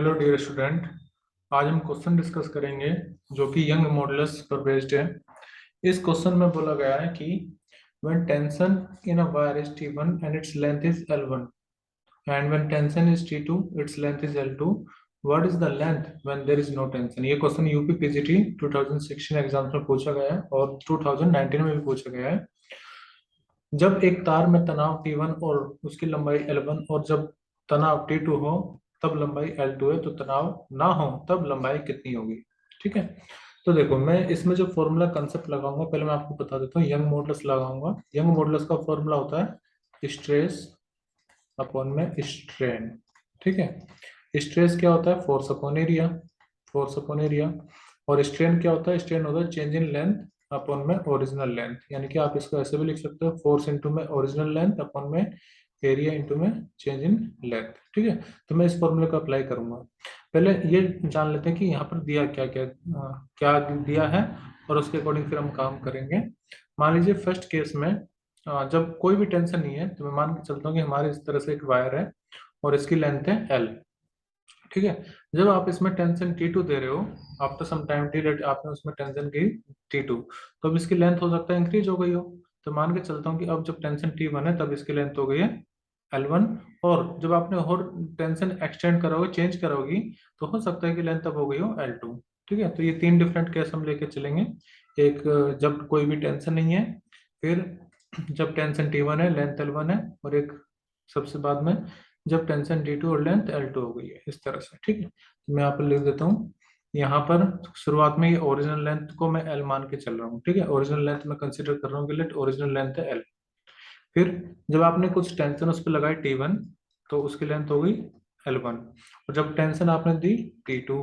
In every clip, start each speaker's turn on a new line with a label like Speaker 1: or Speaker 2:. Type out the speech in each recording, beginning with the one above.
Speaker 1: Hello dear student. आज हम question discuss करेंगे जो कि यंग मॉडुलस पर बेस्ड है। इस क्वेश्चन में बोला गया है कि when tension in a wire is T1 and its length is L1 and when tension is T2 its length is L2, what is the length when there is no tension? ये question UP PGT 2016 exams में पूछा गया है और 2019 में भी पूछा गया है। जब एक तार में तनाव T1 और उसकी लंबाई L1 और जब तनाव T2 हो तब लंबाई L2 है, तो तनाव ना हो तब लंबाई कितनी होगी। ठीक है, तो देखो मैं इसमें जो फॉर्मूला कंसेप्ट लगाऊंगा पहले मैं आपको बता देता हूँ। यंग मॉडुलस लगाऊंगा। यंग मॉडुलस का फॉर्मूला होता है स्ट्रेस अपॉन में स्ट्रेन। ठीक है, स्ट्रेस क्या होता है? Force upon area. Force upon area. और स्ट्रेन क्या होता है? स्ट्रेन होता है चेंज इन लेंथ अपॉन में ओरिजिनल लेंथ। यानी कि आप इसको ऐसे भी लिख सकते हो, फोर्स इंटू में ओरिजिनल लेंथ अपॉन में एरिया इंटू में चेंज इन लेंथ। ठीक है, तो मैं इस फॉर्मूले को अप्लाई करूंगा। पहले ये जान लेते हैं कि यहाँ पर दिया क्या क्या क्या दिया है और उसके अकॉर्डिंग फिर हम काम करेंगे। मान लीजिए फर्स्ट केस में जब कोई भी टेंशन नहीं है तो मैं मान के चलता हूँ कि हमारे इस तरह से एक वायर है और इसकी लेंथ है L। ठीक है, जब आप इसमें टेंशन T2 दे रहे हो, आफ्टर सम टाइम टी आपने उसमें टेंशन की T2, तो अब इसकी लेंथ हो सकता है इंक्रीज हो गई हो। तो मान के चलता हूँ कि अब जब टेंशन T1 है तब इसकी लेंथ हो गई है L1, और जब आपने और टेंशन एक्सटेंड करोगे, चेंज करोगी, तो हो सकता है कि लेंथ अब हो गई हो L2। ठीक है, तो ये तीन डिफरेंट केस हम लेके चलेंगे। एक जब कोई भी टेंशन नहीं है, फिर जब टेंशन T1 है लेंथ L1 है, और एक सबसे बाद में जब टेंशन T2 और लेंथ L2 हो गई है, इस तरह से। ठीक है, तो मैं यहाँ पर लिख देता हूँ। यहाँ पर शुरुआत में ये ओरिजिनल लेंथ को मैं L मान के चल रहा हूँ। ठीक है, ओरिजिनल लेंथ मैं कंसीडर कर रहा हूँ कि लेट ओरिजिनल लेंथ है L। फिर जब आपने कुछ टेंशन उस पर लगाई T1, तो उसकी लेंथ हो गई L1, और जब टेंशन आपने दी T2,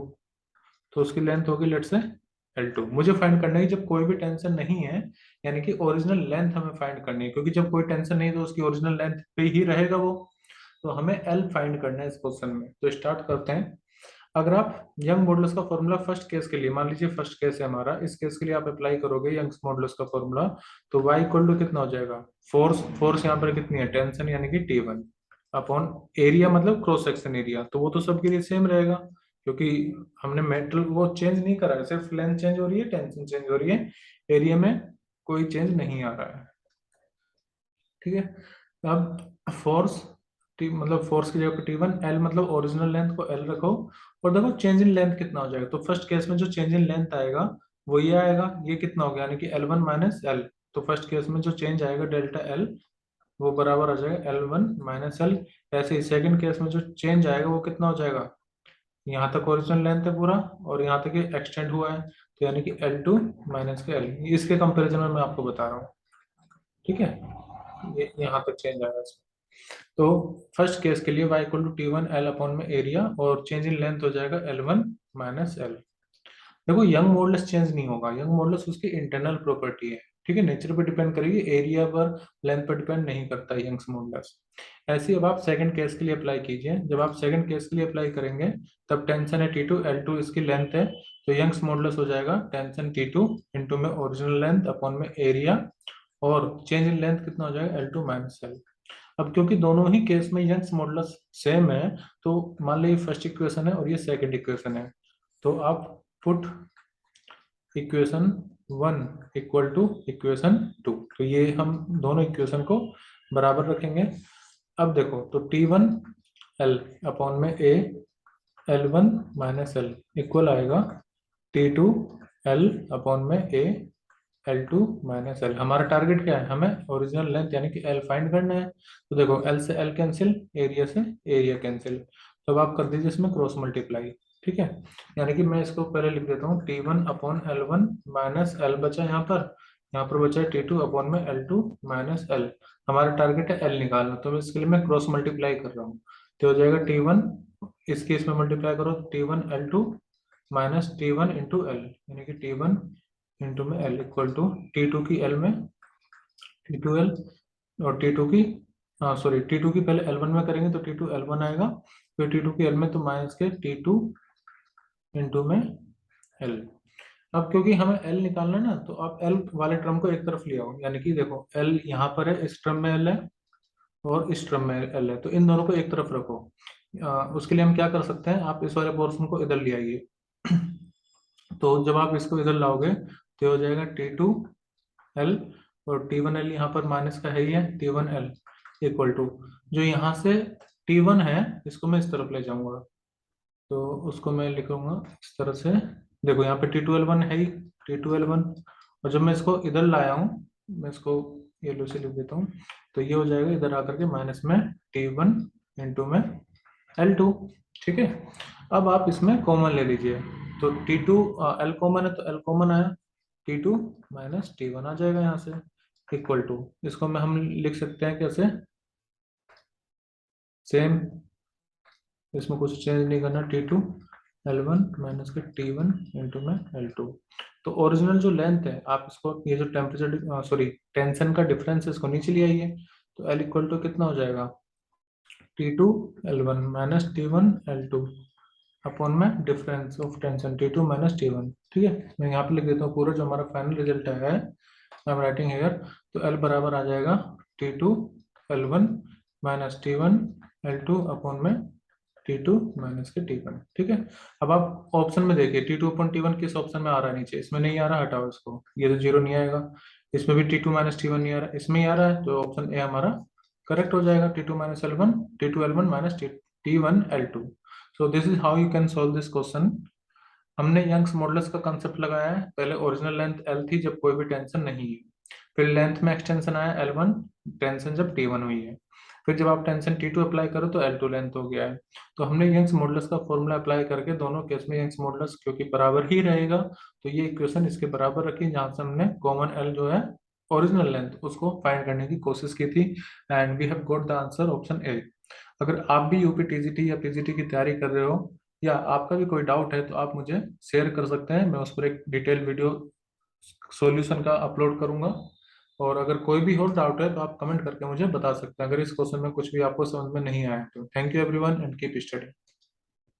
Speaker 1: तो उसकी लेंथ होगी लेट से L2। मुझे फाइंड करना है कि जब कोई भी टेंशन नहीं है, यानी कि ओरिजिनल लेंथ हमें फाइंड करनी है, क्योंकि जब कोई टेंशन नहीं है तो उसकी ओरिजिनल लेंथ पे ही रहेगा वो। तो हमें L फाइंड करना है इस क्वेश्चन में। तो स्टार्ट करते हैं। अगर आप यंग मॉडुलस का फॉर्मूला फर्स्ट केस के लिए, मान लीजिए फर्स्ट केस है हमारा, इस केस के लिए आप अप्लाई करोगे यंग मॉडुलस का फॉर्मूला, तो y इक्वल टू कितना हो जाएगा? फोर्स, फोर्स यहाँ पर कितनी है? टेंशन यानी कि T1 अपॉन एरिया, मतलब क्रॉस सेक्शन एरिया, तो वो तो सबके लिए सेम रहेगा, क्योंकि हमने मेटल वो चेंज नहीं करा है, सिर्फ लेंथ चेंज हो रही है, टेंशन चेंज हो रही है, एरिया में कोई चेंज नहीं आ रहा है। ठीक है, अब फोर्स टी मतलब फोर्स की जगह T1, L मतलब ओरिजिनल लेंथ को L रखो, और देखो चेंज इन लेंथ कितना हो जाएगा। तो फर्स्ट केस में जो चेंज इन लेंथ आएगा वो ये आएगा, ये कितना हो गया, यानी कि L1 माइनस L। तो फर्स्ट केस में जो चेंज आएगा डेल्टा L, वो बराबर आ जाएगा L1 माइनस L। ऐसे ही सेकंड केस में जो चेंज आएगा वो कितना हो जाएगा, यहाँ तक ओरिजिनल लेंथ है पूरा और यहाँ तक ये एक्सटेंड हुआ है, तो यानी कि L2 माइनस के L। इसके कंपैरिजन में मैं आपको बता रहा हूँ। ठीक है, ये यहाँ तक चेंज आएगा इसमें। तो फर्स्ट केस के लिए y equal to T1 L अपॉन में एरिया, और चेंज इन लेंथ हो जाएगा L1 माइनस L। देखो यंग मॉडुलस चेंज नहीं होगा, यंग मॉडुलस उसकी इंटरनल प्रॉपर्टी है। ठीक है, नेचर पर डिपेंड करेगी, एरिया पर लेंथ पर डिपेंड नहीं करता है यंग्स मॉडुलस। ऐसे ही अब आप सेकंड केस के लिए अप्लाई कीजिए। जब आप सेकंड केस के लिए अप्लाई करेंगे, तब टेंशन है T2, L2 इसकी लेंथ है, तो यंग्स मॉडुलस हो जाएगा टेंशन T2 इंटू में ओरिजिनल लेंथ अपॉन में एरिया, और चेंज इन लेंथ कितना हो जाएगा L2 माइनस L। अब क्योंकि दोनों ही केस में यंग्स मॉडुलस सेम है, तो मान लीजिए फर्स्ट इक्वेशन है और ये सेकंड इक्वेशन है, तो आप put equation 1 equal to equation 2, तो ये हम दोनों इक्वेशन को बराबर रखेंगे। अब देखो, तो T1 L अपॉन में A L1 minus L equal आएगा T2 L अपॉन में A L2 माइनस L। हमारा टारगेट क्या है? हमें ओरिजिनल लेंथ यानी कि L फाइंड करना है। तो देखो L से L कैंसिल, एरिया से एरिया कैंसिल, तो अब आप कर दीजिए इसमें क्रॉस मल्टीप्लाई। ठीक है, यानी कि मैं इसको पहले लिख देता हूँ T1 upon L1 minus L बचा यहाँ पर बचा है T2 अपॉन में L2 माइनस L। हमारा टारगेट है L निकालना, तो इसके लिए मैं क्रॉस मल्टीप्लाई कर रहा हूँ। तो हो जाएगा T1, इस केस में मल्टीप्लाई करो T1 L2 minus T1 into L, यानी कि T1 इंटू में L इक्वल टू T2 की L में T2L, और T2 की सॉरी T2 की पहले L1 में करेंगे तो T2 L1 आएगा, फिर T2 की L में तो माइनस के T2 इंटू में L। अब क्योंकि हमें L निकालना है ना, तो आप L वाले टर्म को एक तरफ ले आओ, यानी कि देखो L यहाँ पर है, इस टर्म में L है और इस टर्म में L है, तो इन दोनों को एक तरफ रखो। उसके लिए हम क्या कर सकते हैं, आप इस वाले पोर्शन को इधर ले आइए। तो जब आप इसको इधर लाओगे तो ये हो जाएगा T2L, और T1L यहाँ पर माइनस का है ही है, T1L इक्वल टू, जो यहाँ से T1 है इसको मैं इस तरफ ले जाऊंगा, तो उसको मैं लिखूंगा इस तरह से। देखो यहाँ पे T2L1 है ही, T2L1, और जब मैं इसको इधर लाया हूँ, मैं इसको येलो से लिख देता हूँ, तो ये हो जाएगा इधर आकर के माइनस में T1 इंटू में L2। ठीक है, अब आप इसमें कॉमन ले लीजिए, तो T2 L कॉमन है तो L कॉमन आया, T2 माइनस T1 आ जाएगा यहाँ से, इक्वल टू, इसको में हम लिख सकते हैं कैसे, सेम, इसमें कुछ चेंज नहीं करना, T2L1 माइनस के T1 इंटू में L2। तो ओरिजिनल जो लेंथ है, आप इसको, ये जो टेम्परेचर सॉरी टेंशन का डिफरेंस है, इसको नीचे ले आइए, तो L इक्वल टू कितना हो जाएगा, T2L1 माइनस T1L2 अपॉन में difference of tension T2 minus T1। ठीक है, मैं यहाँ पे लिख देता हूँ पूरा जो हमारा फाइनल रिजल्ट है, आई एम राइटिंग हियर। तो L बराबर आ जाएगा T2L1 माइनस T1L2 अपॉन में T2 माइनस के T1। ठीक है, अब आप ऑप्शन में देखिए T2 अपॉन T1 किस ऑप्शन में आ रहा है, नीचे, इसमें नहीं आ रहा, हटाओ इसको, ये तो जीरो नहीं आएगा, इसमें भी T2 माइनस T1 नहीं आ रहा, इसमें ही आ रहा है, तो ऑप्शन ए हमारा करेक्ट हो जाएगा, T2 minus L1, T2L1 minus T1L2। So this is how you can solve this question. हमने यंग्स मॉडुलस का कंसेप्ट लगाया है, पहले ओरिजिनल लेंथ L थी जब कोई भी टेंशन नहीं है, फिर लेंथ में एक्सटेंशन आया L1, टेंशन जब T1 हुई है, फिर जब आप टेंशन T2 अप्लाई करो तो L2 लेंथ हो गया है। तो हमने यंग्स मॉडुलस का फॉर्मूला अप्लाई करके दोनों केस में यंग्स मॉडुलस क्योंकि बराबर ही रहेगा, तो ये इक्वेशन इसके बराबर रखी, जहां से हमने कॉमन L जो है ओरिजिनल लेंथ उसको फाइंड करने की कोशिश की थी, and we have got the answer option A. अगर आप भी यूपी टीजीटी या पीजीटी की तैयारी कर रहे हो, या आपका भी कोई डाउट है, तो आप मुझे शेयर कर सकते हैं, मैं उस पर एक डिटेल वीडियो सॉल्यूशन का अपलोड करूंगा। और अगर कोई भी और डाउट है तो आप कमेंट करके मुझे बता सकते हैं, अगर इस क्वेश्चन में कुछ भी आपको समझ में नहीं आया तो। Thank you everyone and keep study.